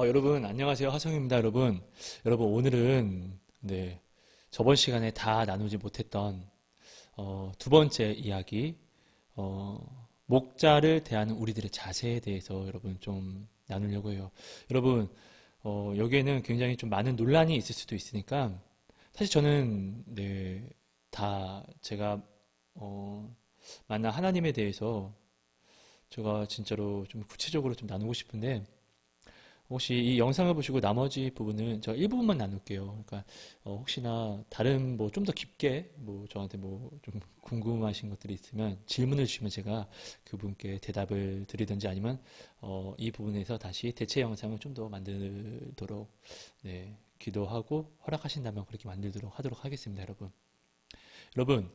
여러분 안녕하세요. 하성입니다. 여러분 오늘은 저번 시간에 다 나누지 못했던 두 번째 이야기 목자를 대하는 우리들의 자세에 대해서 여러분 좀 나누려고 해요. 여러분 여기에는 굉장히 좀 많은 논란이 있을 수도 있으니까 사실 저는 다 제가 만난 하나님에 대해서 제가 진짜로 좀 구체적으로 좀 나누고 싶은데 혹시 이 영상을 보시고 나머지 부분은 저 일부분만 나눌게요. 그러니까 혹시나 다른 뭐 좀 더 깊게 뭐 저한테 뭐 좀 궁금하신 것들이 있으면 질문을 주시면 제가 그분께 대답을 드리든지 아니면 이 부분에서 다시 대체 영상을 좀 더 만들도록 기도하고 허락하신다면 그렇게 만들도록 하도록 하겠습니다, 여러분. 여러분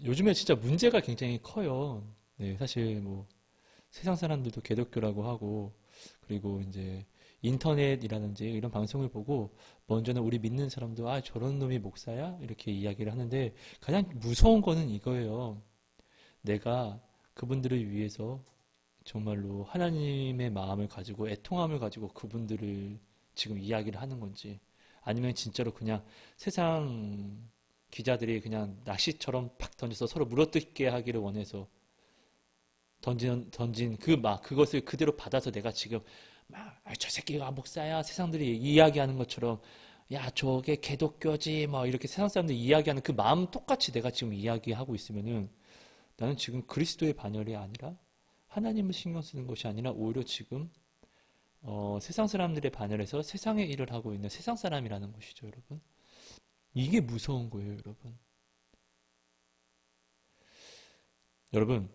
요즘에 진짜 문제가 굉장히 커요. 사실 뭐 세상 사람들도 개독교라고 하고 그리고 이제 인터넷이라든지 이런 방송을 보고 먼저는 우리 믿는 사람도 저런 놈이 목사야? 이렇게 이야기를 하는데 가장 무서운 거는 이거예요. 내가 그분들을 위해서 정말로 하나님의 마음을 가지고 애통함을 가지고 그분들을 지금 이야기를 하는 건지 아니면 진짜로 그냥 세상 기자들이 그냥 낚시처럼 팍 던져서 서로 물어뜯게 하기를 원해서 던진 그것을 그대로 받아서 내가 지금 저 새끼가 목사야 세상들이 이야기하는 것처럼 야 저게 개독교지 뭐 이렇게 세상 사람들이 이야기하는 그 마음 똑같이 내가 지금 이야기하고 있으면은 나는 지금 그리스도의 반열이 아니라 하나님을 신경 쓰는 것이 아니라 오히려 지금 세상 사람들의 반열에서 세상의 일을 하고 있는 세상 사람이라는 것이죠, 여러분. 이게 무서운 거예요, 여러분. 여러분,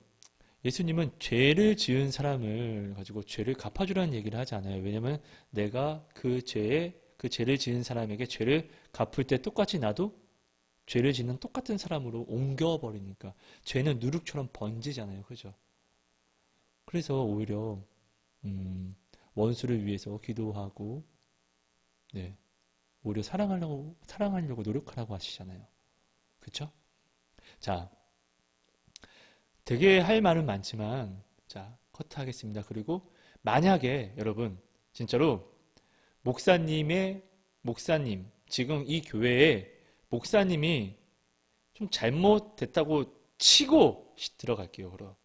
예수님은 죄를 지은 사람을 가지고 죄를 갚아주라는 얘기를 하지 않아요. 왜냐하면 내가 그 죄를 지은 사람에게 죄를 갚을 때 똑같이 나도 죄를 짓는 똑같은 사람으로 옮겨버리니까 죄는 누룩처럼 번지잖아요. 그죠? 그래서 오히려 원수를 위해서 기도하고 오히려 사랑하려고 노력하라고 하시잖아요. 그쵸? 자, 되게 할 말은 많지만 자 커트하겠습니다. 그리고 만약에 여러분 진짜로 목사님 지금 이 교회에 목사님이 좀 잘못됐다고 치고 들어갈게요. 그럼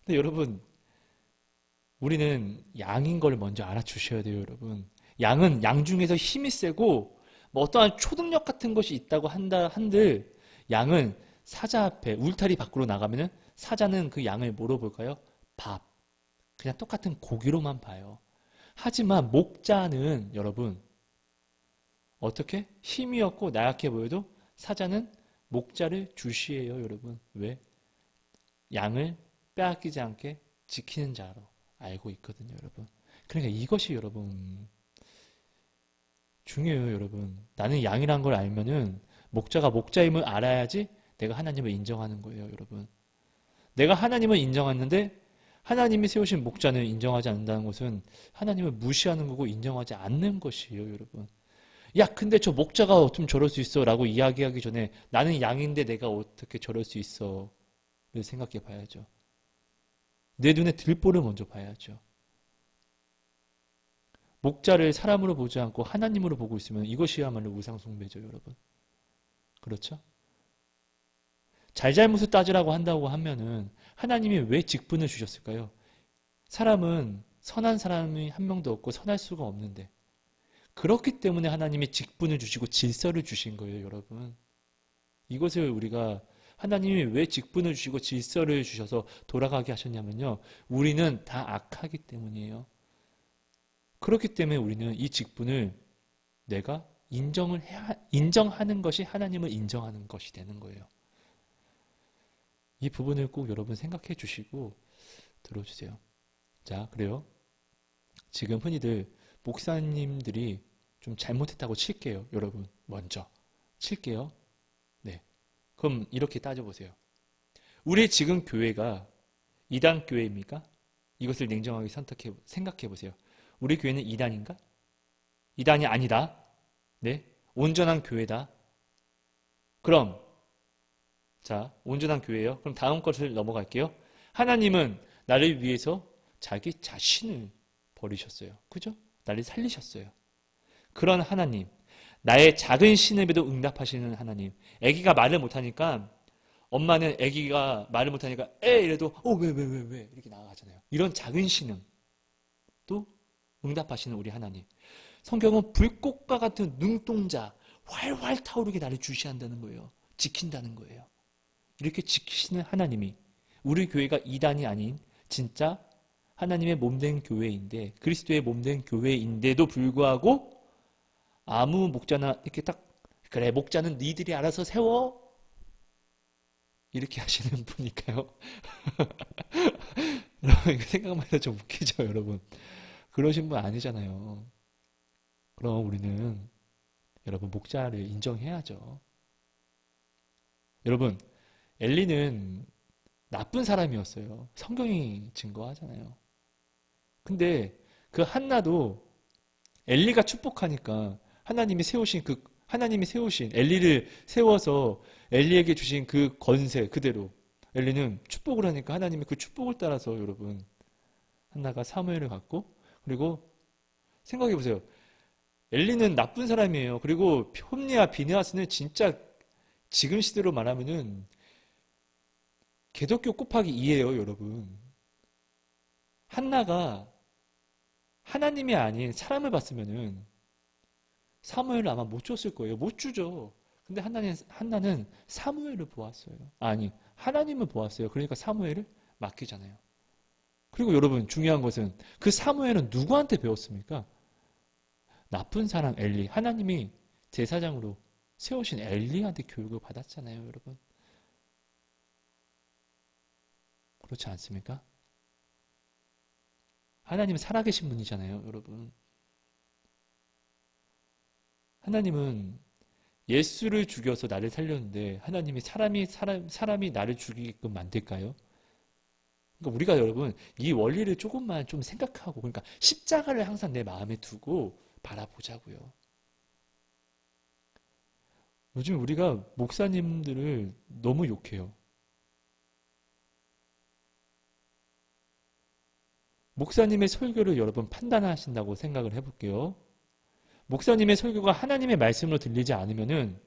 근데 여러분 우리는 양인 걸 먼저 알아주셔야 돼요. 여러분 양은 양 중에서 힘이 세고 뭐 어떠한 초능력 같은 것이 있다고 한들 양은 사자 앞에 울타리 밖으로 나가면은 사자는 그 양을 뭐로 볼까요? 밥. 그냥 똑같은 고기로만 봐요. 하지만 목자는 여러분 어떻게? 힘이 없고 나약해 보여도 사자는 목자를 주시해요, 여러분. 왜? 양을 빼앗기지 않게 지키는 자로 알고 있거든요, 여러분. 그러니까 이것이 여러분 중요해요, 여러분. 나는 양이란 걸 알면은 목자가 목자임을 알아야지 내가 하나님을 인정하는 거예요, 여러분. 내가 하나님을 인정하는데 하나님이 세우신 목자는 인정하지 않는다는 것은 하나님을 무시하는 거고 인정하지 않는 것이에요, 여러분. 야, 근데 저 목자가 어쩜 저럴 수 있어? 라고 이야기하기 전에 나는 양인데 내가 어떻게 저럴 수 있어? 를 생각해 봐야죠. 내 눈에 들보를 먼저 봐야죠. 목자를 사람으로 보지 않고 하나님으로 보고 있으면 이것이야말로 우상숭배죠, 여러분. 그렇죠? 잘잘못을 따지라고 한다고 하면은 하나님이 왜 직분을 주셨을까요? 사람은 선한 사람이 한 명도 없고 선할 수가 없는데 그렇기 때문에 하나님이 직분을 주시고 질서를 주신 거예요, 여러분. 이것을 우리가 하나님이 왜 직분을 주시고 질서를 주셔서 돌아가게 하셨냐면요. 우리는 다 악하기 때문이에요. 그렇기 때문에 우리는 이 직분을 내가 인정하는 것이 하나님을 인정하는 것이 되는 거예요. 이 부분을 꼭 여러분 생각해 주시고 들어주세요. 자, 그래요. 지금 흔히들 목사님들이 좀 잘못했다고 칠게요. 여러분, 먼저. 칠게요. 네. 그럼 이렇게 따져보세요. 우리 지금 교회가 이단 교회입니까? 이것을 냉정하게 생각해 보세요. 우리 교회는 이단인가? 이단이 아니다. 네. 온전한 교회다. 그럼 자, 온전한 교회예요. 그럼 다음 것을 넘어갈게요. 하나님은 나를 위해서 자기 자신을 버리셨어요. 그죠? 나를 살리셨어요. 그런 하나님, 나의 작은 신음에도 응답하시는 하나님. 아기가 말을 못하니까 엄마는 아기가 말을 못하니까 이래도 왜 이렇게 나아가잖아요. 이런 작은 신음도 응답하시는 우리 하나님. 성경은 불꽃과 같은 눈동자 활활 타오르게 나를 주시한다는 거예요. 지킨다는 거예요. 이렇게 지키시는 하나님이 우리 교회가 이단이 아닌 진짜 하나님의 몸된 교회인데 그리스도의 몸된 교회인데도 불구하고 아무 목자나 이렇게 딱 그래 목자는 니들이 알아서 세워 이렇게 하시는 분일까요? 여러분 이거 생각만 해도 좀 웃기죠 여러분. 그러신 분 아니잖아요. 그럼 우리는 여러분 목자를 인정해야죠. 여러분 엘리는 나쁜 사람이었어요. 성경이 증거하잖아요. 근데 그 한나도 엘리가 축복하니까 하나님이 세우신 엘리를 세워서 엘리에게 주신 그 권세 그대로 엘리는 축복을 하니까 하나님이 그 축복을 따라서 여러분 한나가 사무엘을 갖고 그리고 생각해 보세요. 엘리는 나쁜 사람이에요. 그리고 홈리와 비느하스는 진짜 지금 시대로 말하면은 개독교 곱하기 2예요, 여러분. 한나가 하나님이 아닌 사람을 봤으면은 사무엘을 아마 못 줬을 거예요. 못 주죠. 근데 한나는 사무엘을 보았어요. 아니, 하나님을 보았어요. 그러니까 사무엘을 맡기잖아요. 그리고 여러분 중요한 것은 그 사무엘은 누구한테 배웠습니까? 나쁜 사람 엘리, 하나님이 제사장으로 세우신 엘리한테 교육을 받았잖아요, 여러분. 그렇지 않습니까? 하나님은 살아계신 분이잖아요, 여러분. 하나님은 예수를 죽여서 나를 살렸는데 하나님이 사람이 나를 죽이게끔 만들까요? 그러니까 우리가 여러분 이 원리를 조금만 좀 생각하고 그러니까 십자가를 항상 내 마음에 두고 바라보자고요. 요즘 우리가 목사님들을 너무 욕해요. 목사님의 설교를 여러분 판단하신다고 생각을 해볼게요. 목사님의 설교가 하나님의 말씀으로 들리지 않으면은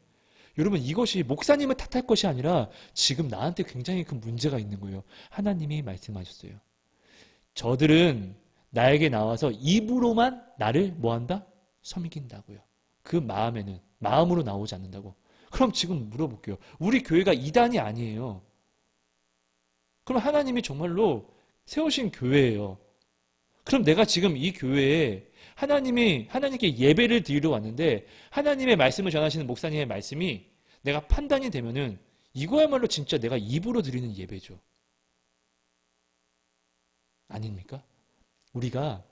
여러분 이것이 목사님을 탓할 것이 아니라 지금 나한테 굉장히 큰 문제가 있는 거예요. 하나님이 말씀하셨어요. 저들은 나에게 나와서 입으로만 나를 뭐한다? 섬긴다고요. 그 마음으로 나오지 않는다고. 그럼 지금 물어볼게요. 우리 교회가 이단이 아니에요. 그럼 하나님이 정말로 세우신 교회예요. 그럼 내가 지금 이 교회에 하나님께 예배를 드리러 왔는데 하나님의 말씀을 전하시는 목사님의 말씀이 내가 판단이 되면은 이거야말로 진짜 내가 입으로 드리는 예배죠. 아닙니까? 우리가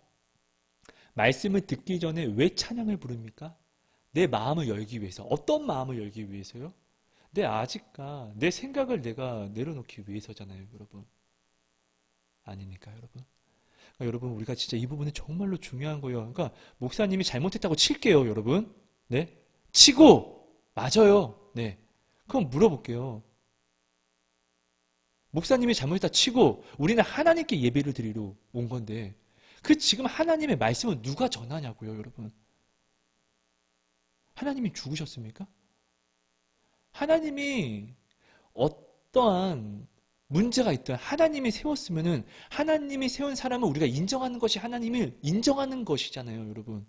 말씀을 듣기 전에 왜 찬양을 부릅니까? 내 마음을 열기 위해서. 어떤 마음을 열기 위해서요? 내 아직과 내 생각을 내가 내려놓기 위해서잖아요, 여러분. 아닙니까, 여러분? 그러니까 여러분, 우리가 진짜 이 부분은 정말로 중요한 거예요. 그러니까 목사님이 잘못했다고 칠게요, 여러분. 네? 치고 맞아요. 네. 그럼 물어볼게요. 목사님이 잘못했다 치고 우리는 하나님께 예배를 드리러 온 건데 그 지금 하나님의 말씀은 누가 전하냐고요, 여러분. 하나님이 죽으셨습니까? 하나님이 어떠한 문제가 있든 하나님이 세웠으면은 하나님이 세운 사람을 우리가 인정하는 것이 하나님을 인정하는 것이잖아요, 여러분.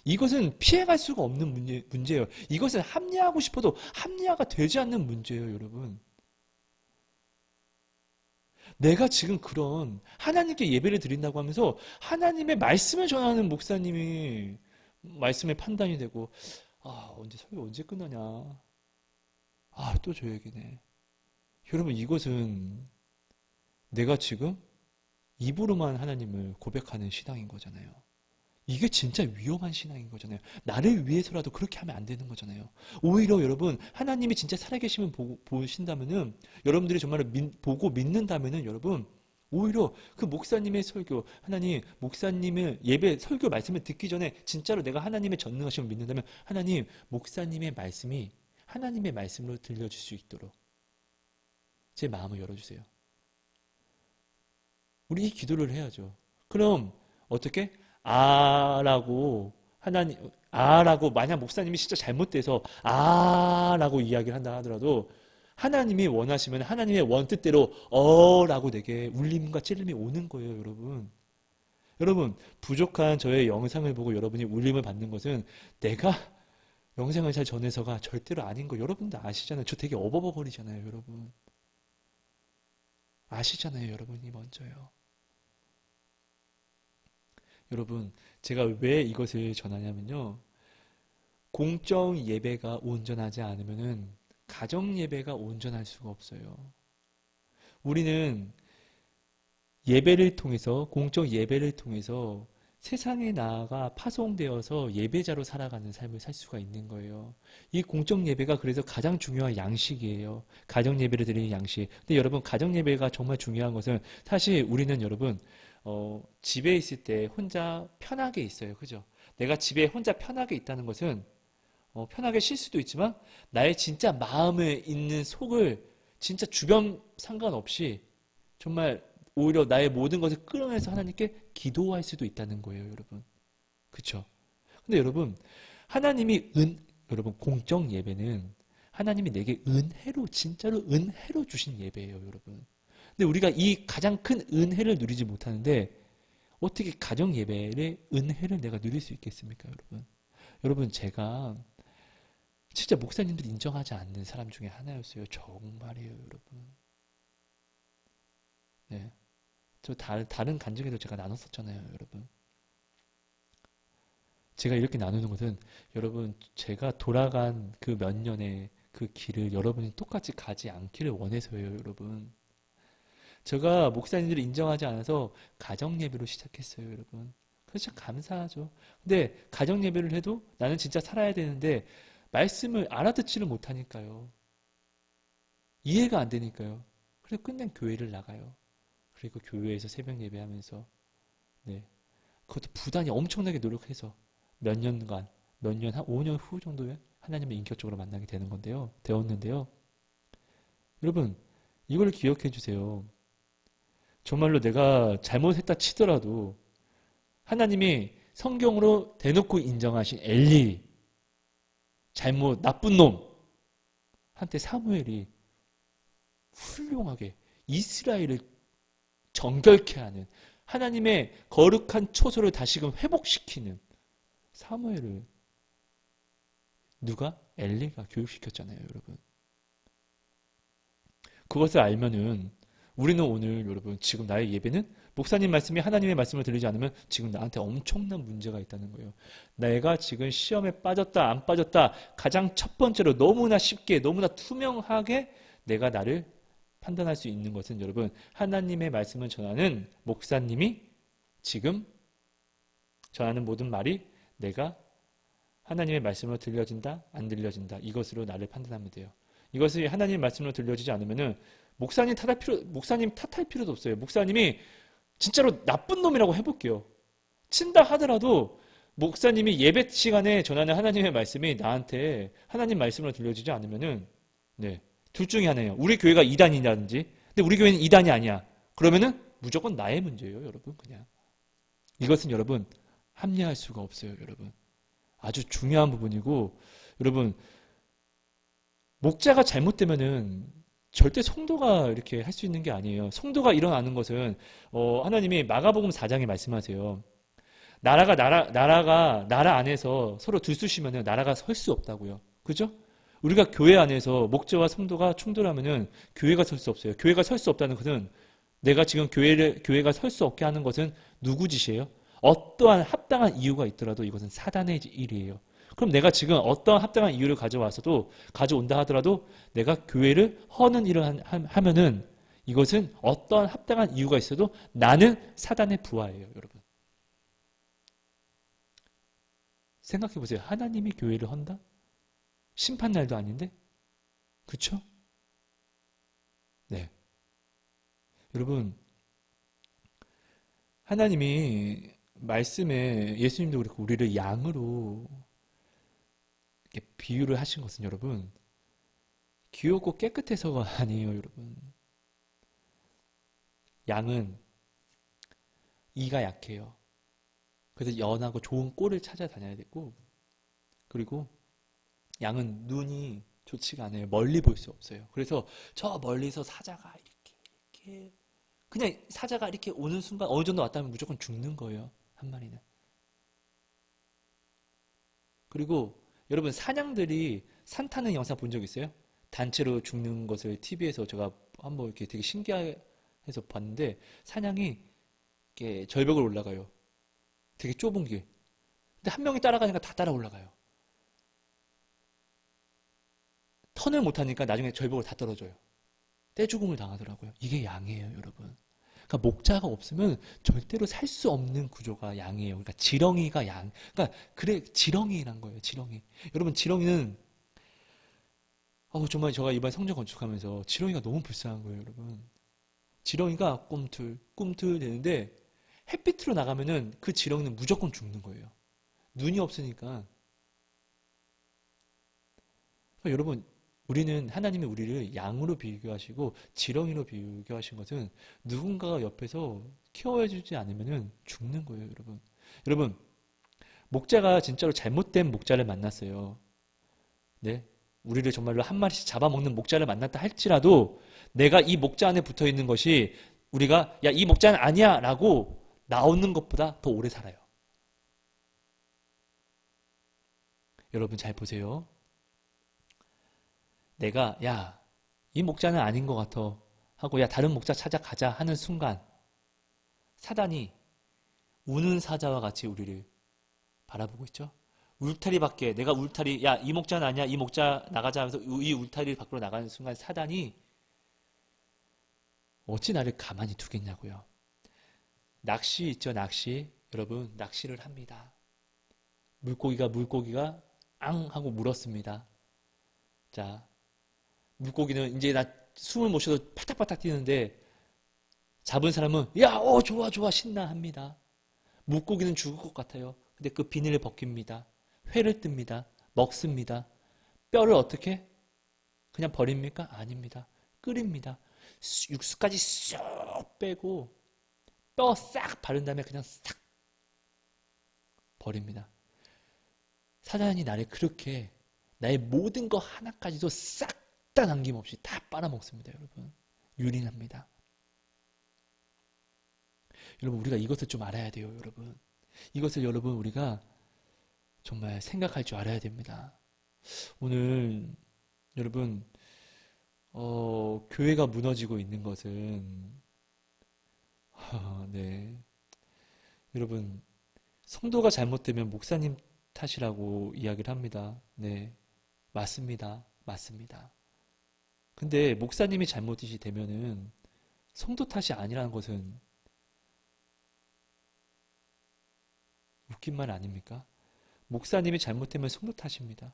이것은 피해갈 수가 없는 문제예요. 이것은 합리화하고 싶어도 합리화가 되지 않는 문제예요, 여러분. 내가 지금 그런 하나님께 예배를 드린다고 하면서 하나님의 말씀을 전하는 목사님이 말씀에 판단이 되고 설교 언제 끝나냐. 또 저 얘기네. 여러분 이것은 내가 지금 입으로만 하나님을 고백하는 신앙인 거잖아요. 이게 진짜 위험한 신앙인 거잖아요. 나를 위해서라도 그렇게 하면 안 되는 거잖아요. 오히려 여러분 하나님이 진짜 살아계시면 보신다면은 여러분들이 정말 보고 믿는다면은 여러분 오히려 그 목사님의 설교 하나님 목사님의 예배 설교 말씀을 듣기 전에 진짜로 내가 하나님의 전능하심을 믿는다면 하나님 목사님의 말씀이 하나님의 말씀으로 들려줄 수 있도록 제 마음을 열어주세요. 우리 이 기도를 해야죠. 그럼 어떻게? 아라고 만약 목사님이 진짜 잘못돼서 아라고 이야기를 한다 하더라도 하나님이 원하시면 하나님의 원뜻대로 어라고 내게 울림과 찔림이 오는 거예요, 여러분. 여러분, 부족한 저의 영상을 보고 여러분이 울림을 받는 것은 내가 영상을 잘 전해서가 절대로 아닌 거 여러분도 아시잖아요. 저 되게 어버버거리잖아요, 여러분. 아시잖아요, 여러분이 먼저요. 여러분, 제가 왜 이것을 전하냐면요. 공적 예배가 온전하지 않으면은 가정 예배가 온전할 수가 없어요. 우리는 예배를 통해서, 공적 예배를 통해서 세상에 나아가 파송되어서 예배자로 살아가는 삶을 살 수가 있는 거예요. 이 공적 예배가 그래서 가장 중요한 양식이에요. 가정 예배를 드리는 양식. 근데 여러분, 가정 예배가 정말 중요한 것은 사실 우리는 여러분, 집에 있을 때 혼자 편하게 있어요. 그죠? 내가 집에 혼자 편하게 있다는 것은 편하게 쉴 수도 있지만 나의 진짜 마음에 있는 속을 진짜 주변 상관없이 정말 오히려 나의 모든 것을 끌어내서 하나님께 기도할 수도 있다는 거예요, 여러분. 그쵸? 근데 여러분, 여러분, 공적 예배는 하나님이 내게 은혜로, 진짜로 은혜로 주신 예배예요, 여러분. 근데 우리가 이 가장 큰 은혜를 누리지 못하는데 어떻게 가정 예배의 은혜를 내가 누릴 수 있겠습니까, 여러분? 여러분, 제가 진짜 목사님들이 인정하지 않는 사람 중에 하나였어요. 정말이에요, 여러분. 네. 저 다른 간증에도 제가 나눴었잖아요, 여러분. 제가 이렇게 나누는 것은 여러분, 제가 돌아간 그 몇 년의 그 길을 여러분이 똑같이 가지 않기를 원해서요, 여러분. 제가 목사님들이 인정하지 않아서 가정 예배로 시작했어요, 여러분. 그래서 참 감사하죠. 근데 가정 예배를 해도 나는 진짜 살아야 되는데 말씀을 알아듣지를 못하니까요. 이해가 안 되니까요. 그래서 끝낸 교회를 나가요. 그리고 교회에서 새벽 예배하면서 네. 그것도 부단히 엄청나게 노력해서 몇 년간, 한 5년 후 정도에 하나님을 인격적으로 만나게 되었는데요. 여러분, 이걸 기억해 주세요. 정말로 내가 잘못했다 치더라도 하나님이 성경으로 대놓고 인정하신 엘리, 나쁜 놈, 한때 사무엘이 훌륭하게 이스라엘을 정결케 하는 하나님의 거룩한 초소를 다시금 회복시키는 사무엘을 엘리가 교육시켰잖아요, 여러분. 그것을 알면은 우리는 오늘 여러분 지금 나의 예배는 목사님 말씀이 하나님의 말씀을 들리지 않으면 지금 나한테 엄청난 문제가 있다는 거예요. 내가 지금 시험에 빠졌다 안 빠졌다 가장 첫 번째로 너무나 쉽게 너무나 투명하게 내가 나를 판단할 수 있는 것은 여러분 하나님의 말씀을 전하는 목사님이 지금 전하는 모든 말이 내가 하나님의 말씀으로 들려진다 안 들려진다 이것으로 나를 판단하면 돼요. 이것이 하나님의 말씀으로 들려지지 않으면은 목사님 탓할 필요도 없어요. 목사님이 진짜로 나쁜 놈이라고 해볼게요. 친다 하더라도 목사님이 예배 시간에 전하는 하나님의 말씀이 나한테 하나님 말씀으로 들려지지 않으면은 네, 둘 중에 하나예요. 우리 교회가 이단이라든지 근데 우리 교회는 이단이 아니야. 그러면은 무조건 나의 문제예요, 여러분. 그냥 이것은 여러분 합리화할 수가 없어요, 여러분. 아주 중요한 부분이고 여러분 목자가 잘못되면은 절대 성도가 이렇게 할 수 있는 게 아니에요. 성도가 일어나는 것은 하나님이 마가복음 4장에 말씀하세요. 나라가 나라 안에서 서로 들쑤시면은 나라가 설 수 없다고요. 그죠? 우리가 교회 안에서 목자와 성도가 충돌하면은 교회가 설 수 없어요. 교회가 설 수 없다는 것은 내가 지금 교회가 설 수 없게 하는 것은 누구 짓이에요? 어떠한 합당한 이유가 있더라도 이것은 사단의 일이에요. 그럼 내가 지금 어떠한 합당한 이유를 가져온다 하더라도 내가 교회를 허는 일을 하면은 이것은 어떠한 합당한 이유가 있어도 나는 사단의 부하예요, 여러분. 생각해 보세요. 하나님이 교회를 헌다? 심판날도 아닌데? 그쵸? 네. 여러분, 하나님이 말씀에 예수님도 그렇고 우리를 양으로 이렇게 비유를 하신 것은 여러분 귀엽고 깨끗해서가 아니에요, 여러분. 양은 이가 약해요. 그래서 연하고 좋은 꼴을 찾아다녀야 되고, 그리고 양은 눈이 좋지가 않아요. 멀리 볼 수 없어요. 그래서 저 멀리서 사자가 이렇게 그냥 사자가 이렇게 오는 순간 어느 정도 왔다면 무조건 죽는 거예요. 한 마리는. 그리고 여러분 사냥들이 산 타는 영상 본 적 있어요? 단체로 죽는 것을 TV에서 제가 한번 이렇게 되게 신기해서 봤는데 사냥이 이렇게 절벽을 올라가요. 되게 좁은 길. 근데 한 명이 따라가니까 다 따라 올라가요. 턴을 못하니까 나중에 절벽을 다 떨어져요. 떼죽음을 당하더라고요. 이게 양이에요, 여러분. 그러니까 목자가 없으면 절대로 살 수 없는 구조가 양이에요. 그러니까 지렁이가 양. 그러니까 그래 지렁이란 거예요. 지렁이. 여러분 지렁이는 정말 제가 이번 성전 건축하면서 지렁이가 너무 불쌍한 거예요, 여러분. 지렁이가 꿈틀 되는데 햇빛으로 나가면은 그 지렁이는 무조건 죽는 거예요. 눈이 없으니까. 그러니까 여러분 우리는 하나님이 우리를 양으로 비교하시고 지렁이로 비교하신 것은 누군가가 옆에서 케어해주지 않으면 죽는 거예요, 여러분. 여러분, 목자가 진짜로 잘못된 목자를 만났어요. 네? 우리를 정말로 한 마리씩 잡아먹는 목자를 만났다 할지라도 내가 이 목자 안에 붙어 있는 것이 우리가 야, 이 목자는 아니야 라고 나오는 것보다 더 오래 살아요. 여러분 잘 보세요. 내가 야, 이 목자는 아닌 것 같아 하고 야, 다른 목자 찾아가자 하는 순간 사단이 우는 사자와 같이 우리를 바라보고 있죠. 울타리 밖에 내가 울타리 야, 이 목자는 아니야. 이 목자 나가자 하면서 이 울타리 밖으로 나가는 순간 사단이 어찌 나를 가만히 두겠냐고요. 낚시 있죠, 낚시. 여러분, 낚시를 합니다. 물고기가 앙 하고 물었습니다. 자, 물고기는 이제 나 숨을 못 쉬어서 파닥파닥 뛰는데 잡은 사람은 야, 좋아 신나 합니다. 물고기는 죽을 것 같아요. 근데 그 비닐을 벗깁니다. 회를 뜹니다. 먹습니다. 뼈를 어떻게? 그냥 버립니까? 아닙니다. 끓입니다. 육수까지 쏙 빼고 뼈 싹 바른 다음에 그냥 싹 버립니다. 사단이 나를 그렇게 나의 모든 거 하나까지도 싹 다 남김없이 다 빨아먹습니다, 여러분. 유린합니다. 여러분, 우리가 이것을 좀 알아야 돼요, 여러분. 이것을 여러분, 우리가 정말 생각할 줄 알아야 됩니다. 오늘, 여러분, 교회가 무너지고 있는 것은, 네. 여러분, 성도가 잘못되면 목사님 탓이라고 이야기를 합니다. 네. 맞습니다. 근데 목사님이 잘못이 되면은 성도 탓이 아니라는 것은 웃긴 말 아닙니까? 목사님이 잘못되면 성도 탓입니다.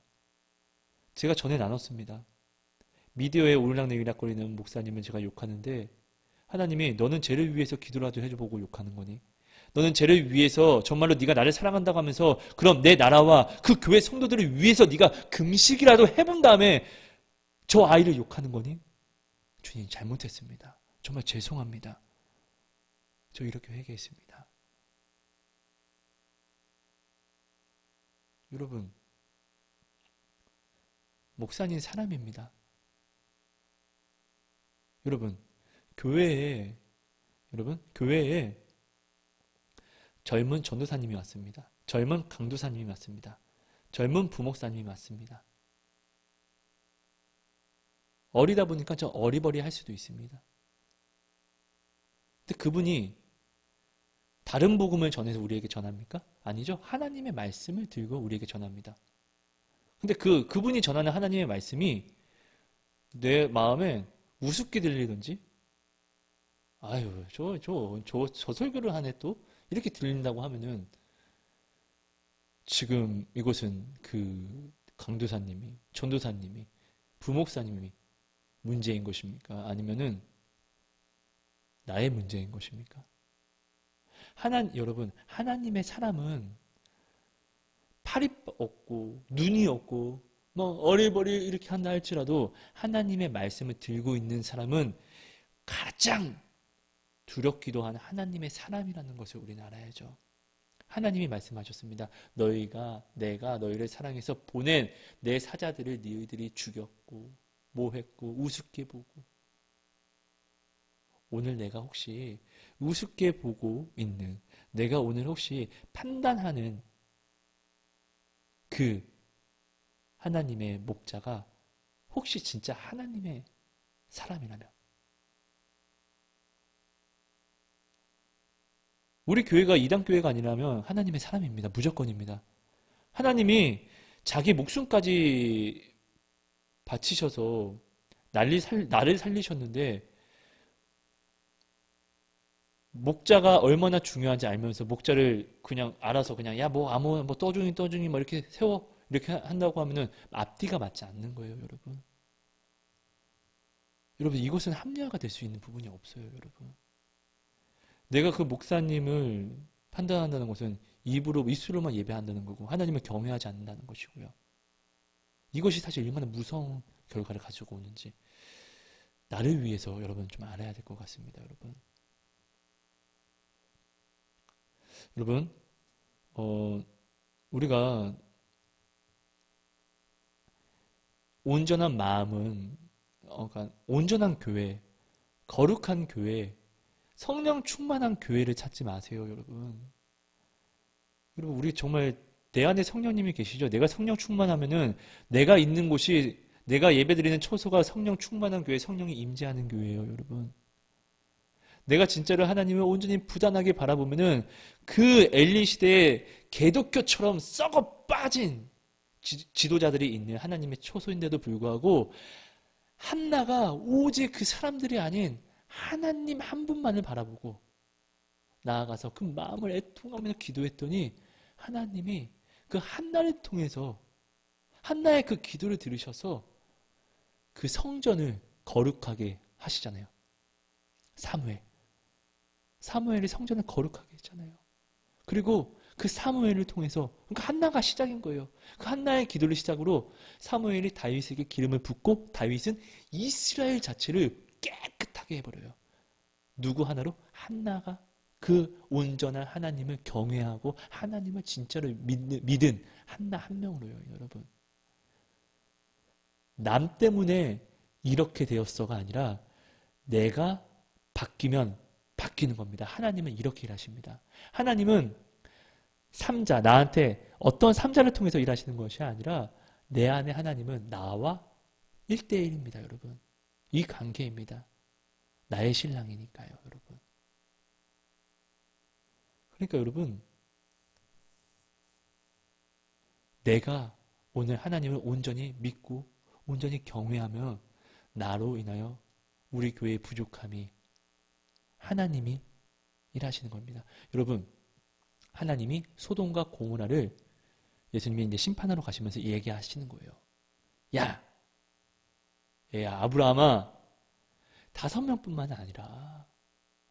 제가 전에 나눴습니다. 미디어에 오르락내리락거리는 목사님은 제가 욕하는데 하나님이 너는 쟤를 위해서 기도라도 해보고 욕하는 거니? 너는 쟤를 위해서 정말로 네가 나를 사랑한다고 하면서 그럼 내 나라와 그 교회 성도들을 위해서 네가 금식이라도 해본 다음에 저 아이를 욕하는 거니? 주님 잘못했습니다. 정말 죄송합니다. 저 이렇게 회개했습니다. 여러분, 목사님 사람입니다. 여러분, 교회에 젊은 전도사님이 왔습니다. 젊은 강도사님이 왔습니다. 젊은 부목사님이 왔습니다. 어리다 보니까 좀 어리버리 할 수도 있습니다. 근데 그분이 다른 복음을 전해서 우리에게 전합니까? 아니죠. 하나님의 말씀을 들고 우리에게 전합니다. 근데 그분이 전하는 하나님의 말씀이 내 마음에 우습게 들리든지 아유, 저 설교를 하네 또? 이렇게 들린다고 하면은 지금 이곳은 그 강도사님이, 전도사님이, 부목사님이 문제인 것입니까? 아니면은 나의 문제인 것입니까? 여러분, 하나님의 사람은 팔이 없고 눈이 없고 뭐 어리버리 이렇게 한다 할지라도 하나님의 말씀을 들고 있는 사람은 가장 두렵기도 한 하나님의 사람이라는 것을 우리는 알아야죠. 하나님이 말씀하셨습니다. 내가 너희를 사랑해서 보낸 내 사자들을 너희들이 죽였고 모했고 우습게 보고, 오늘 내가 혹시 우습게 보고 있는, 내가 오늘 혹시 판단하는 그 하나님의 목자가 혹시 진짜 하나님의 사람이라면, 우리 교회가 이단 교회가 아니라면 하나님의 사람입니다. 무조건입니다. 하나님이 자기 목숨까지 바치셔서 나를 살리셨는데, 목자가 얼마나 중요한지 알면서 목자를 그냥 알아서 그냥 야 뭐 뭐 떠중이 뭐 이렇게 세워 이렇게 한다고 하면은 앞뒤가 맞지 않는 거예요, 여러분. 여러분, 이것은 합리화가 될 수 있는 부분이 없어요, 여러분. 내가 그 목사님을 판단한다는 것은 입술로만 예배한다는 거고 하나님을 경외하지 않는다는 것이고요. 이것이 사실 얼마나 무서운 결과를 가지고 오는지 나를 위해서 여러분 좀 알아야 될 것 같습니다, 여러분. 여러분, 우리가 온전한 마음은, 그러니까 온전한 교회, 거룩한 교회, 성령 충만한 교회를 찾지 마세요, 여러분. 여러분, 우리 정말 내 안에 성령님이 계시죠? 내가 성령 충만하면은 내가 있는 곳이, 내가 예배드리는 처소가 성령 충만한 교회, 성령이 임재하는 교회예요, 여러분. 내가 진짜로 하나님을 온전히 부단하게 바라보면은 그 엘리 시대의 개독교처럼 썩어 빠진 지도자들이 있는 하나님의 처소인데도 불구하고 한나가 오직 그 사람들이 아닌 하나님 한 분만을 바라보고 나아가서 그 마음을 애통하면서 기도했더니 하나님이 그 한나를 통해서 한나의 그 기도를 들으셔서 그 성전을 거룩하게 하시잖아요. 사무엘이 성전을 거룩하게 했잖아요. 그리고 그 사무엘을 통해서, 그러니까 한나가 시작인 거예요. 그 한나의 기도를 시작으로 사무엘이 다윗에게 기름을 붓고 다윗은 이스라엘 자체를 깨끗하게 해버려요. 누구 하나로? 한나가 그 온전한 하나님을 경외하고 하나님을 진짜로 믿은 한나 한 명으로요, 여러분. 남 때문에 이렇게 되었어가 아니라 내가 바뀌면 바뀌는 겁니다. 하나님은 이렇게 일하십니다. 하나님은 삼자, 나한테 어떤 삼자를 통해서 일하시는 것이 아니라 내 안에 하나님은 나와 1대1입니다, 여러분. 이 관계입니다. 나의 신랑이니까요, 여러분. 그러니까 여러분, 내가 오늘 하나님을 온전히 믿고 온전히 경외하며 나로 인하여 우리 교회의 부족함이 하나님이 일하시는 겁니다. 여러분, 하나님이 소돔과 고모라를 예수님이 이제 심판하러 가시면서 얘기하시는 거예요. 야, 아브라함아, 5명뿐만 아니라,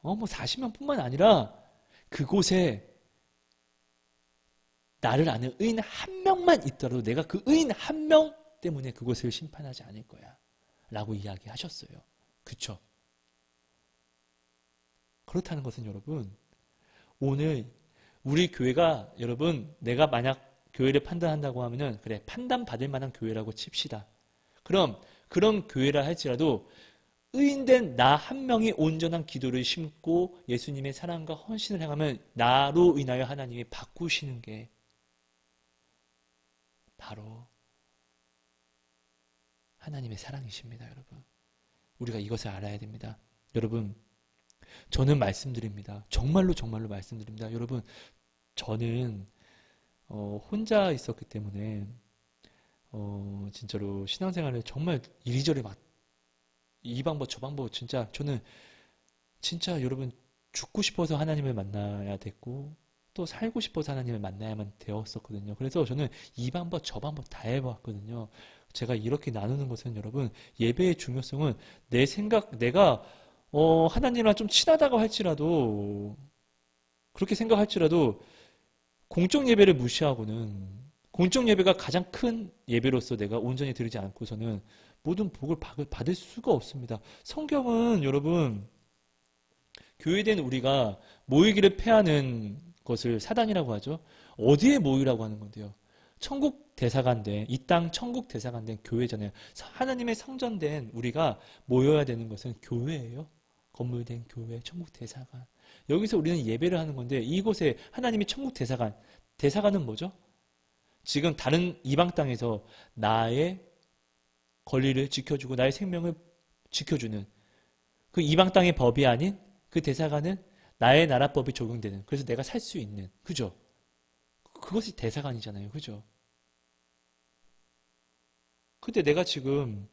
40명뿐만 아니라 그곳에 나를 아는 의인 한 명만 있더라도 내가 그 의인 한 명 때문에 그곳을 심판하지 않을 거야. 라고 이야기하셨어요. 그쵸? 그렇다는 것은 여러분, 오늘 우리 교회가, 여러분, 내가 만약 교회를 판단한다고 하면은, 그래, 판단받을 만한 교회라고 칩시다. 그럼 그런 교회라 할지라도 의인된 나 한 명이 온전한 기도를 심고 예수님의 사랑과 헌신을 행하면 나로 인하여 하나님이 바꾸시는 게 바로 하나님의 사랑이십니다, 여러분. 우리가 이것을 알아야 됩니다. 여러분, 저는 말씀드립니다. 정말로 말씀드립니다. 여러분, 저는 혼자 있었기 때문에 진짜로 신앙생활을 정말 이리저리 이 방법 저 방법 진짜 저는 진짜 여러분 죽고 싶어서 하나님을 만나야 됐고 또 살고 싶어서 하나님을 만나야만 되었었거든요. 그래서 저는 이 방법 저 방법 다 해봤거든요. 제가 이렇게 나누는 것은 여러분, 예배의 중요성은 내가 하나님이랑 좀 친하다고 할지라도, 그렇게 생각할지라도 공적 예배를 무시하고는, 공적 예배가 가장 큰 예배로서 내가 온전히 드리지 않고서는 모든 복을 받을 수가 없습니다. 성경은 여러분, 교회된 우리가 모이기를 패하는 것을 사단이라고 하죠. 어디에 모이라고 하는 건데요? 천국 대사관된, 이 땅 천국 대사관된 교회잖아요. 하나님의 성전된 우리가 모여야 되는 것은 교회예요. 건물된 교회, 천국 대사관. 여기서 우리는 예배를 하는 건데 이곳에 하나님이 천국 대사관, 대사관은 뭐죠? 지금 다른 이방 땅에서 나의 권리를 지켜주고 나의 생명을 지켜주는 그 이방 땅의 법이 아닌 그 대사관은 나의 나라 법이 적용되는, 그래서 내가 살 수 있는, 그죠? 그것이 대사관이잖아요. 그죠? 근데 내가 지금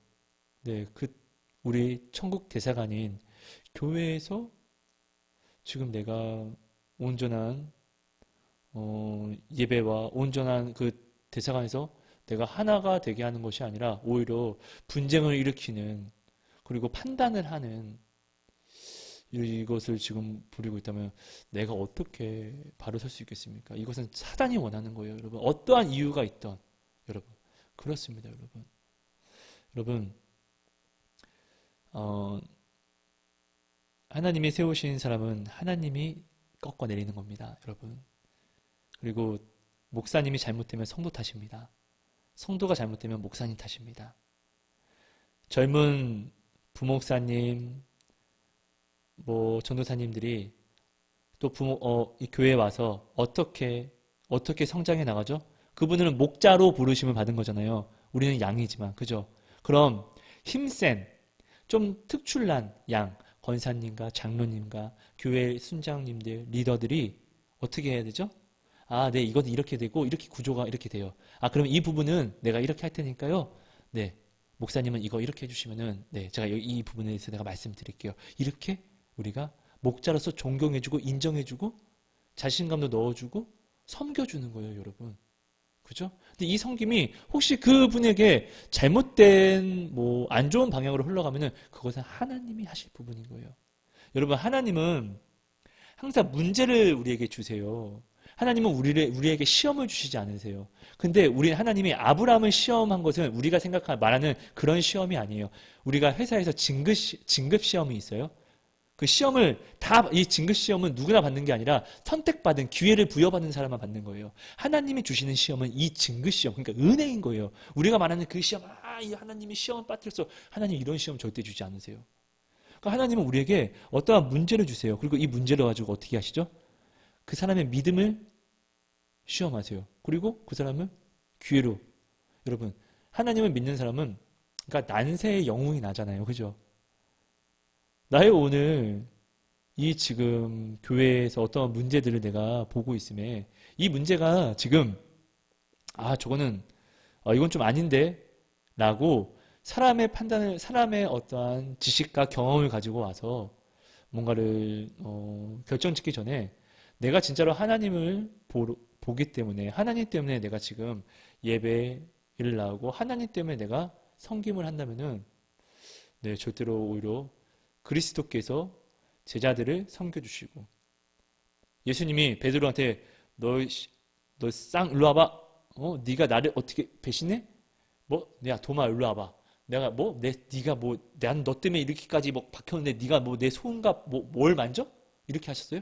우리 천국 대사관인 교회에서 지금 내가 온전한 예배와 온전한 그 대사관에서 내가 하나가 되게 하는 것이 아니라 오히려 분쟁을 일으키는, 그리고 판단을 하는 이것을 지금 부리고 있다면 내가 어떻게 바로 설 수 있겠습니까? 이것은 사단이 원하는 거예요, 여러분. 어떠한 이유가 있던, 여러분. 그렇습니다, 여러분. 여러분, 하나님이 세우신 사람은 하나님이 꺾어내리는 겁니다, 여러분. 그리고 목사님이 잘못되면 성도 탓입니다. 성도가 잘못되면 목사님 탓입니다. 젊은 부목사님, 전도사님들이 또 이 교회에 와서 어떻게 성장해 나가죠? 그분들은 목자로 부르심을 받은 거잖아요. 우리는 양이지만, 그죠? 그럼 힘센, 좀 특출난 양, 권사님과 장로님과 교회 순장님들, 리더들이 어떻게 해야 되죠? 네, 이건 이렇게 되고, 이렇게 구조가 이렇게 돼요. 그럼 이 부분은 내가 이렇게 할 테니까요. 네, 목사님은 이거 이렇게 해주시면은, 네, 제가 이 부분에 대해서 내가 말씀드릴게요. 이렇게 우리가 목자로서 존경해주고, 인정해주고, 자신감도 넣어주고, 섬겨주는 거예요, 여러분. 그죠? 근데 이 섬김이 혹시 그분에게 잘못된, 안 좋은 방향으로 흘러가면은, 그것은 하나님이 하실 부분인 거예요. 여러분, 하나님은 항상 문제를 우리에게 주세요. 하나님은 우리에게 시험을 주시지 않으세요. 근데 하나님이 아브라함을 시험한 것은 우리가 말하는 그런 시험이 아니에요. 우리가 회사에서 진급 시험이 있어요. 그 시험을 이 진급 시험은 누구나 받는 게 아니라 선택받은, 기회를 부여받는 사람만 받는 거예요. 하나님이 주시는 시험은 이 진급 시험, 그러니까 은혜인 거예요. 우리가 말하는 그 시험, 이 하나님이 시험을 빠뜨렸어. 하나님 이런 시험 절대 주지 않으세요. 그러니까 하나님은 우리에게 어떠한 문제를 주세요. 그리고 이 문제를 가지고 어떻게 하시죠? 그 사람의 믿음을 시험하세요. 그리고 그 사람을 기회로. 여러분, 하나님을 믿는 사람은, 그러니까 난세의 영웅이 나잖아요. 그죠? 나의 오늘 이 지금 교회에서 어떤 문제들을 내가 보고 있음에, 이 문제가 지금 저거는 이건 좀 아닌데 라고 사람의 판단을, 사람의 어떠한 지식과 경험을 가지고 와서 뭔가를 결정 짓기 전에 내가 진짜로 하나님을 보기 때문에, 하나님 때문에 내가 지금 예배를 나오고 하나님 때문에 내가 섬김을 한다면은, 네, 절대로 오히려 그리스도께서 제자들을 섬겨주시고, 예수님이 베드로한테 너 일로 와봐. 네가 나를 어떻게 배신해? 야 도마 일로 와봐. 내가 난 너 때문에 이렇게까지 박혔는데 네가 내 소은가 뭘 만져? 이렇게 하셨어요?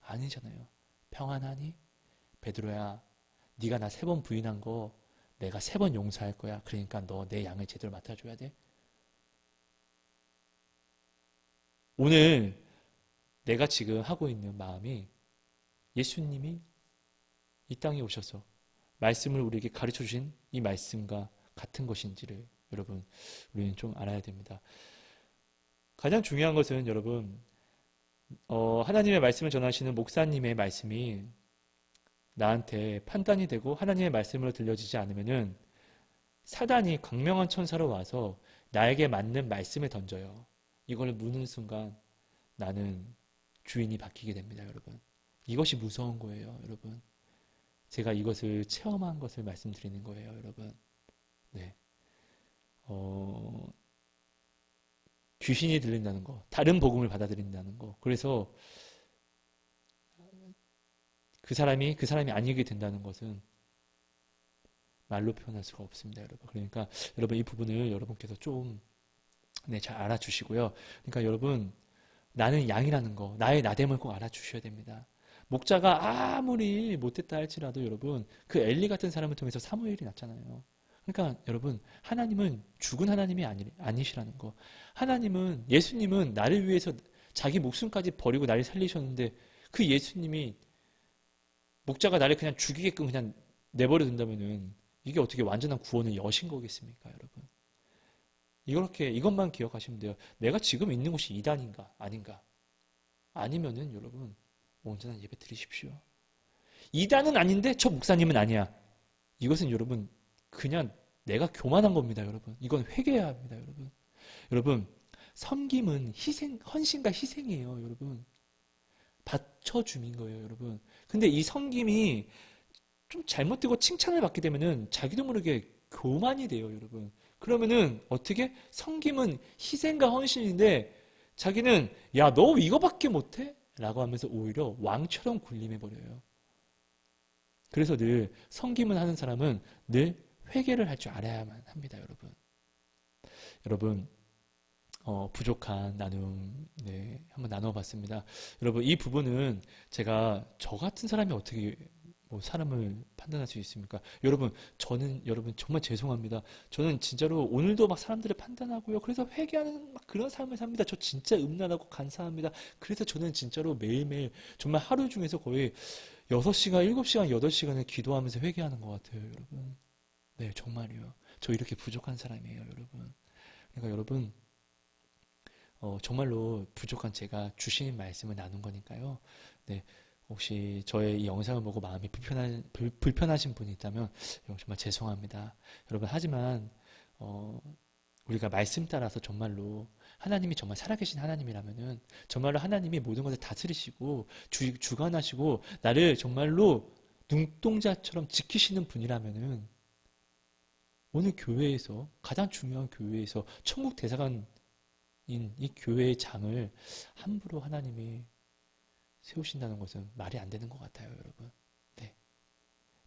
아니잖아요. 평안하니? 베드로야, 네가 나 3번 부인한 거 내가 3번 용서할 거야. 그러니까 너 내 양을 제대로 맡아줘야 돼. 오늘 내가 지금 하고 있는 마음이 예수님이 이 땅에 오셔서 말씀을 우리에게 가르쳐 주신 이 말씀과 같은 것인지를 여러분, 우리는 좀 알아야 됩니다. 가장 중요한 것은 여러분, 하나님의 말씀을 전하시는 목사님의 말씀이 나한테 판단이 되고 하나님의 말씀으로 들려지지 않으면은 사단이 광명한 천사로 와서 나에게 맞는 말씀을 던져요. 이걸 무는 순간 나는 주인이 바뀌게 됩니다, 여러분. 이것이 무서운 거예요, 여러분. 제가 이것을 체험한 것을 말씀드리는 거예요, 여러분. 네. 귀신이 들린다는 거, 다른 복음을 받아들인다는 거. 그래서 그 사람이 아니게 된다는 것은 말로 표현할 수가 없습니다, 여러분. 그러니까 여러분 이 부분을 여러분께서 좀 잘 알아주시고요. 그러니까 여러분, 나는 양이라는 거, 나의 나됨을 꼭 알아주셔야 됩니다. 목자가 아무리 못됐다 할지라도 여러분 그 엘리 같은 사람을 통해서 사무엘이 났잖아요. 그러니까 여러분 하나님은 죽은 하나님이 아니시라는 거. 하나님은 예수님은 나를 위해서 자기 목숨까지 버리고 나를 살리셨는데 그 예수님이 목자가 나를 그냥 죽이게끔 그냥 내버려 둔다면은 이게 어떻게 완전한 구원을 여신 거겠습니까, 여러분? 이것만 기억하시면 돼요. 내가 지금 있는 곳이 이단인가 아닌가? 아니면은 여러분 온전한 예배 드리십시오. 이단은 아닌데 저 목사님은 아니야. 이것은 여러분 그냥 내가 교만한 겁니다, 여러분. 이건 회개해야 합니다, 여러분. 여러분 섬김은 헌신과 희생이에요, 여러분. 받쳐줌인 거예요, 여러분. 근데 이 섬김이 좀 잘못되고 칭찬을 받게 되면은 자기도 모르게 교만이 돼요, 여러분. 그러면은 어떻게? 섬김은 희생과 헌신인데 자기는 야, 너 이거밖에 못해? 라고 하면서 오히려 왕처럼 군림해 버려요. 그래서 늘 섬김을 하는 사람은 늘 회개를 할 줄 알아야만 합니다, 여러분. 여러분 부족한 나눔, 네, 한번 나눠봤습니다. 여러분, 이 부분은 제가 저 같은 사람이 어떻게 뭐 사람을 판단할 수 있습니까? 여러분, 정말 죄송합니다. 저는 진짜로 오늘도 막 사람들을 판단하고요. 그래서 회개하는 막 그런 삶을 삽니다. 저 진짜 음란하고 간사합니다. 그래서 저는 진짜로 매일매일 정말 하루 중에서 거의 6시간, 7시간, 8시간을 기도하면서 회개하는 것 같아요, 여러분. 네, 정말이요. 저 이렇게 부족한 사람이에요, 여러분. 그러니까 여러분, 정말로 부족한 제가 주신 말씀을 나눈 거니까요. 네, 혹시 저의 이 영상을 보고 마음이 불편하신 분이 있다면 정말 죄송합니다. 여러분, 하지만 우리가 말씀 따라서 정말로 하나님이 정말 살아계신 하나님이라면은 정말로 하나님이 모든 것을 다스리시고 주관하시고 나를 정말로 눈동자처럼 지키시는 분이라면은 오늘 교회에서 가장 중요한 교회에서 천국 대사관 이 교회의 장을 함부로 하나님이 세우신다는 것은 말이 안 되는 것 같아요, 여러분. 네.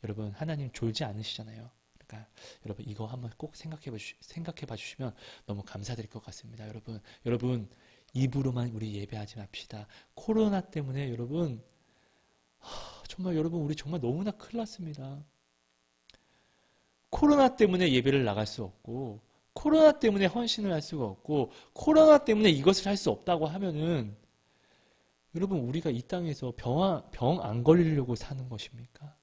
여러분, 하나님 졸지 않으시잖아요. 그러니까 여러분 이거 한번 꼭 생각해 봐 주시면 너무 감사드릴 것 같습니다, 여러분, 입으로만 우리 예배하지 맙시다. 코로나 때문에 여러분, 정말 여러분 우리 정말 너무나 큰일 났습니다. 코로나 때문에 예배를 나갈 수 없고 코로나 때문에 헌신을 할 수가 없고 코로나 때문에 이것을 할 수 없다고 하면은 여러분 우리가 이 땅에서 병 안 걸리려고 사는 것입니까?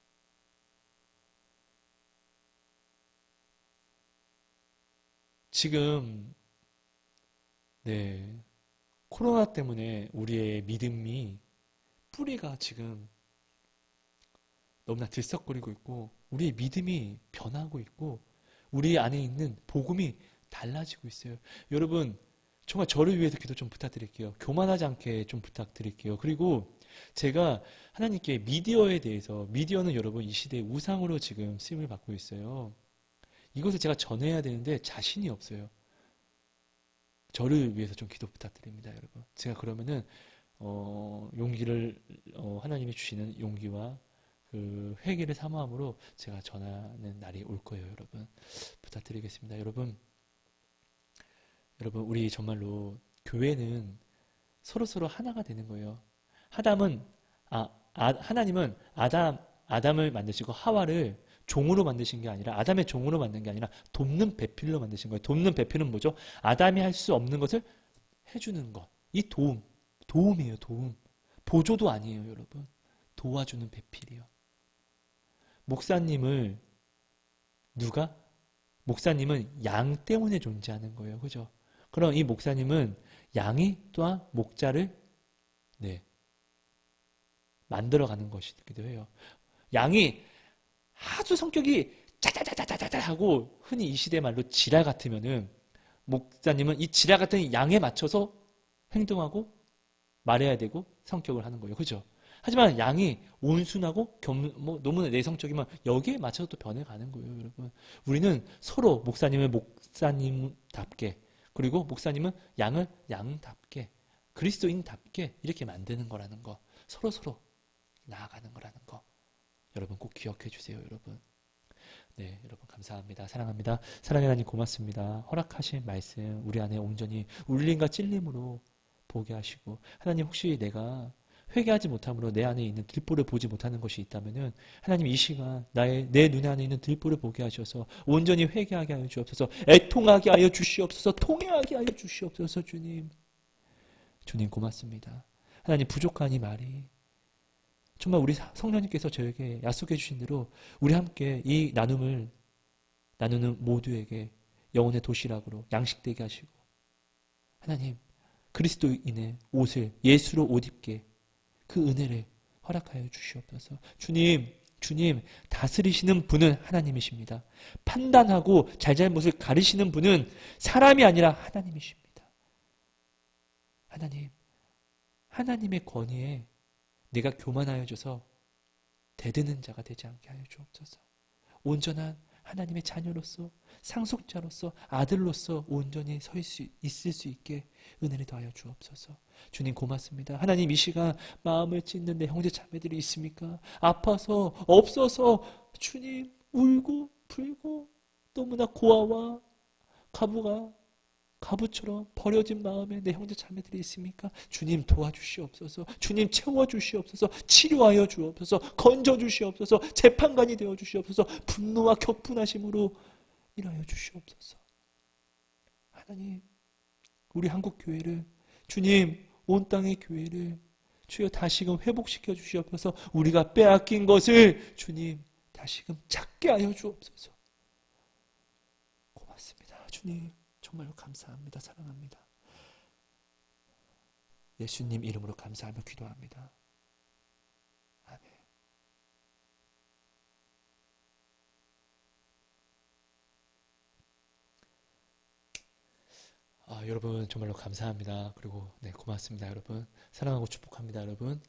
지금 네, 코로나 때문에 우리의 믿음이 뿌리가 지금 너무나 들썩거리고 있고 우리의 믿음이 변하고 있고 우리 안에 있는 복음이 달라지고 있어요. 여러분 정말 저를 위해서 기도 좀 부탁드릴게요. 교만하지 않게 좀 부탁드릴게요. 그리고 제가 하나님께 미디어에 대해서 미디어는 여러분 이 시대의 우상으로 지금 쓰임을 받고 있어요. 이것을 제가 전해야 되는데 자신이 없어요. 저를 위해서 좀 기도 부탁드립니다, 여러분. 제가 그러면은 용기를 하나님이 주시는 용기와 그 회개를 사모함으로 제가 전하는 날이 올 거예요, 여러분. 부탁드리겠습니다. 여러분 우리 정말로 교회는 서로서로 하나가 되는 거예요. 하나님은 아담을 만드시고 하와를 종으로 만드신 게 아니라 아담의 종으로 만든 게 아니라 돕는 배필로 만드신 거예요. 돕는 배필은 뭐죠? 아담이 할 수 없는 것을 해주는 것. 이 도움이에요, 도움. 보조도 아니에요, 여러분. 도와주는 배필이요. 목사님은 양 때문에 존재하는 거예요. 그죠? 그럼 이 목사님은 양이 또한 목자를 네, 만들어가는 것이기도 해요. 양이 아주 성격이 짜자자자자자 하고 흔히 이 시대 말로 지랄 같으면은 목사님은 이 지랄 같은 양에 맞춰서 행동하고 말해야 되고 성격을 하는 거예요. 그죠? 하지만 양이 온순하고 너무나 내성적이면 여기에 맞춰서 또 변해가는 거예요, 여러분. 우리는 서로 목사님을 목사님답게 그리고 목사님은 양을 양답게 그리스도인답게 이렇게 만드는 거라는 거. 서로 나아가는 거라는 거. 여러분 꼭 기억해 주세요, 여러분. 네, 여러분 감사합니다. 사랑합니다. 사랑의 하나님 고맙습니다. 허락하신 말씀 우리 안에 온전히 울림과 찔림으로 보게 하시고 하나님 혹시 내가 회개하지 못함으로 내 안에 있는 들보를 보지 못하는 것이 있다면은 하나님 이 시간 내 눈 안에 있는 들보를 보게 하셔서 온전히 회개하게 하여 주옵소서. 애통하게 하여 주시옵소서. 통회하게 하여 주시옵소서. 주님 고맙습니다. 하나님 부족한 이 말이 정말 우리 성령님께서 저에게 약속해 주신 대로 우리 함께 이 나눔을 나누는 모두에게 영혼의 도시락으로 양식되게 하시고 하나님 그리스도인의 옷을 예수로 옷 입게 그 은혜를 허락하여 주시옵소서. 주님 다스리시는 분은 하나님이십니다. 판단하고 잘잘못을 가르시는 분은 사람이 아니라 하나님이십니다. 하나님의 권위에 내가 교만하여져서 대드는 자가 되지 않게 하여 주옵소서. 온전한 하나님의 자녀로서 상속자로서 아들로서 온전히 있을 수 있게 은혜를 더하여 주옵소서. 주님 고맙습니다. 하나님 이 시간 마음을 찢는 내 형제 자매들이 있습니까? 아파서 없어서 주님 울고 불고 너무나 고아와 가부처럼 버려진 마음에 내 형제 자매들이 있습니까? 주님 도와주시옵소서. 주님 채워주시옵소서. 치료하여 주옵소서. 건져주시옵소서. 재판관이 되어주시옵소서. 분노와 격분하심으로 일하여 주시옵소서. 하나님 우리 한국교회를 주님 온 땅의 교회를 주여 다시금 회복시켜 주시옵소서. 우리가 빼앗긴 것을 주님 다시금 찾게 하여 주옵소서. 고맙습니다. 주님 정말로 감사합니다. 사랑합니다. 예수님 이름으로 감사하며 기도합니다. 아멘. 여러분 정말로 감사합니다. 그리고 고맙습니다. 여러분 사랑하고 축복합니다. 여러분